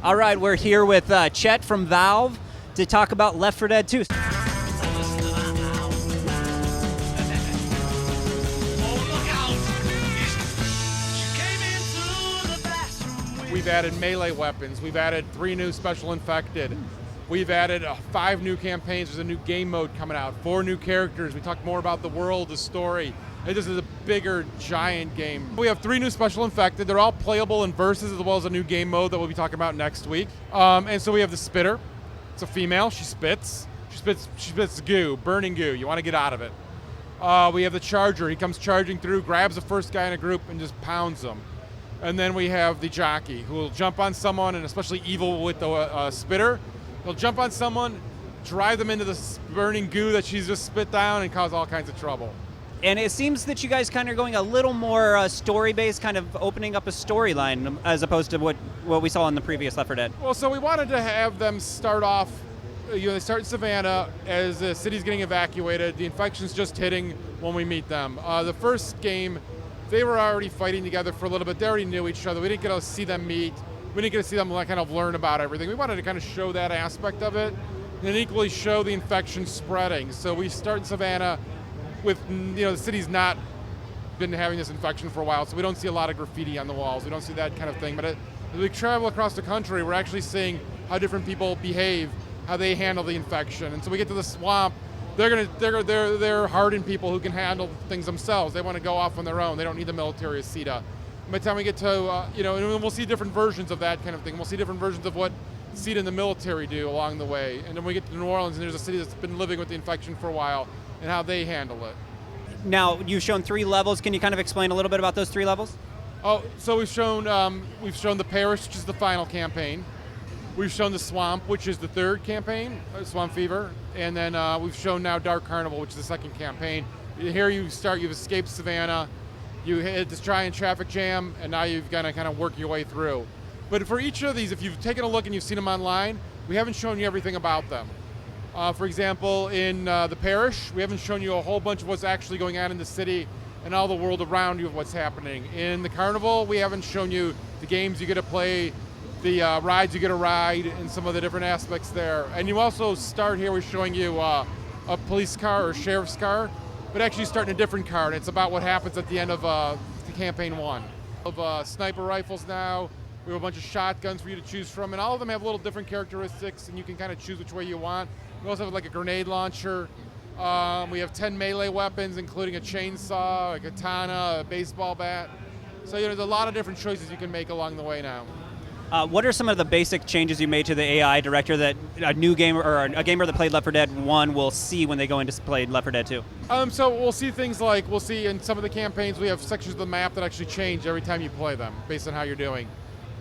All right, we're here with Chet from Valve to talk about Left 4 Dead 2. We've added melee weapons. We've added 3 new special infected. We've added 5 new campaigns. There's a new game mode coming out. 4 new characters. We talk more about the world, the story. This is a bigger, giant game. We have 3 new special infected. They're all playable in versus as well as a new game mode that we'll be talking about next week. And so we have the spitter. It's a female. She spits. She spits goo, burning goo. You want to get out of it. We have the charger. He comes charging through, grabs the first guy in a group, and just pounds them. And then we have the jockey, who will jump on someone, and especially evil with the spitter. He'll jump on someone, drive them into the burning goo that she's just spit down, and cause all kinds of trouble. And it seems that you guys kind of going a little more story-based, kind of opening up a storyline as opposed to what we saw in the previous Left 4 Dead. Well, so we wanted to have them start off, they start in Savannah as the city's getting evacuated. The infection's just hitting when we meet them. The first game, they were already fighting together for a little bit. They already knew each other. We didn't get to see them meet. We didn't get to see them kind of learn about everything. We wanted to kind of show that aspect of it and equally show the infection spreading. So we start in Savannah with, the city's not been having this infection for a while, so we don't see a lot of graffiti on the walls. We don't see that kind of thing. But as we travel across the country, we're actually seeing how different people behave, how they handle the infection. And so we get to the swamp. They're hardened people who can handle things themselves. They want to go off on their own. They don't need the military CETA. By the time we get to, and we'll see different versions of that kind of thing. We'll see different versions of what CETA and the military do along the way. And then we get to New Orleans, and there's a city that's been living with the infection for a while, and how they handle it. Now, you've shown 3 levels. Can you kind of explain a little bit about those 3 levels? Oh, so we've shown the parish, which is the final campaign. We've shown the swamp, which is the 3rd campaign, Swamp Fever, and then we've shown now Dark Carnival, which is the 2nd campaign. Here you've escaped Savannah, you hit this giant traffic jam, and now you've got to kind of work your way through. But for each of these, if you've taken a look and you've seen them online, we haven't shown you everything about them. For example, in the parish, we haven't shown you a whole bunch of what's actually going on in the city and all the world around you of what's happening. In the carnival, we haven't shown you the games you get to play, the rides you get to ride, and some of the different aspects there. And you also start here with showing you a police car or sheriff's car, but actually you start in a different car, and it's about what happens at the end of the campaign 1. Of sniper rifles now. We have a bunch of shotguns for you to choose from, and all of them have little different characteristics, and you can kind of choose which way you want. We also have like a grenade launcher. We have 10 melee weapons, including a chainsaw, a katana, a baseball bat. So there's a lot of different choices you can make along the way now. What are some of the basic changes you made to the AI director that a new gamer or a gamer that played Left 4 Dead 1 will see when they go into play Left 4 Dead 2? So we'll see things like, we'll see in some of the campaigns, we have sections of the map that actually change every time you play them, based on how you're doing.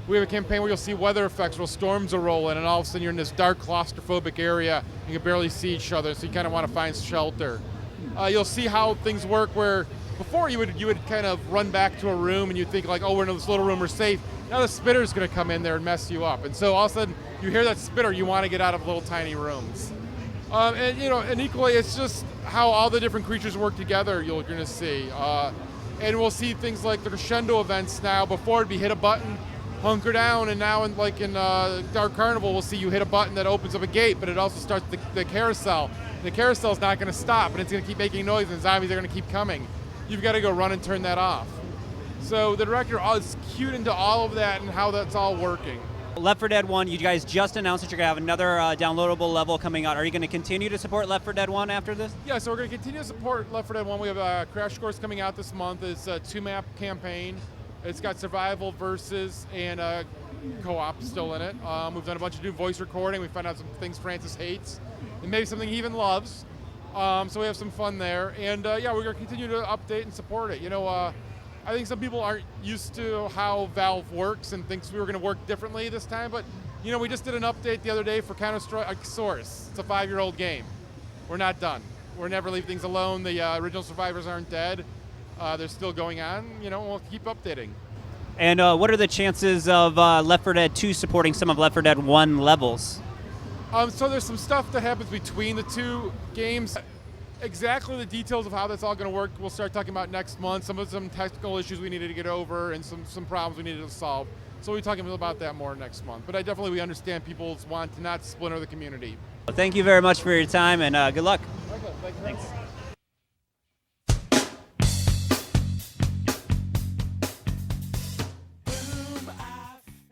We have a campaign where you'll see weather effects, where storms are rolling, and all of a sudden you're in this dark, claustrophobic area. You can barely see each other, so you kind of want to find shelter. You'll see how things work where before you would kind of run back to a room and you'd think like, oh, we're in this little room, we're safe. Now the spitter's going to come in there and mess you up. And so all of a sudden you hear that spitter, you want to get out of little tiny rooms. And equally, it's just how all the different creatures work together you're going to see. And we'll see things like the crescendo events now. Before it'd be hit a button, hunker down, and now in Dark Carnival, we'll see you hit a button that opens up a gate, but it also starts the carousel. The carousel's not going to stop, and it's going to keep making noise, and zombies are going to keep coming. You've got to go run and turn that off. So the director is cued into all of that and how that's all working. Left 4 Dead 1, you guys just announced that you're going to have another downloadable level coming out. Are you going to continue to support Left 4 Dead 1 after this? Yeah, so we're going to continue to support Left 4 Dead 1. We have Crash Course coming out this month. It's a 2-map campaign. It's got survival versus and co-op still in it. We've done a bunch of new voice recording. We found out some things Francis hates and maybe something he even loves. So we have some fun there. And we're going to continue to update and support it. I think some people aren't used to how Valve works and thinks we were going to work differently this time. But, we just did an update the other day for Counter-Strike Source. It's a 5-year-old game. We're not done. We'll never leave things alone. The original survivors aren't dead. They're still going on. We'll keep updating. And what are the chances of Left 4 Dead 2 supporting some of Left 4 Dead 1 levels? So there's some stuff that happens between the 2 games. Exactly the details of how that's all going to work, we'll start talking about next month. Some technical issues we needed to get over and some problems we needed to solve. So we'll be talking about that more next month. But we understand people's want to not splinter the community. Well, thank you very much for your time, and good luck. Okay, thanks. Thanks.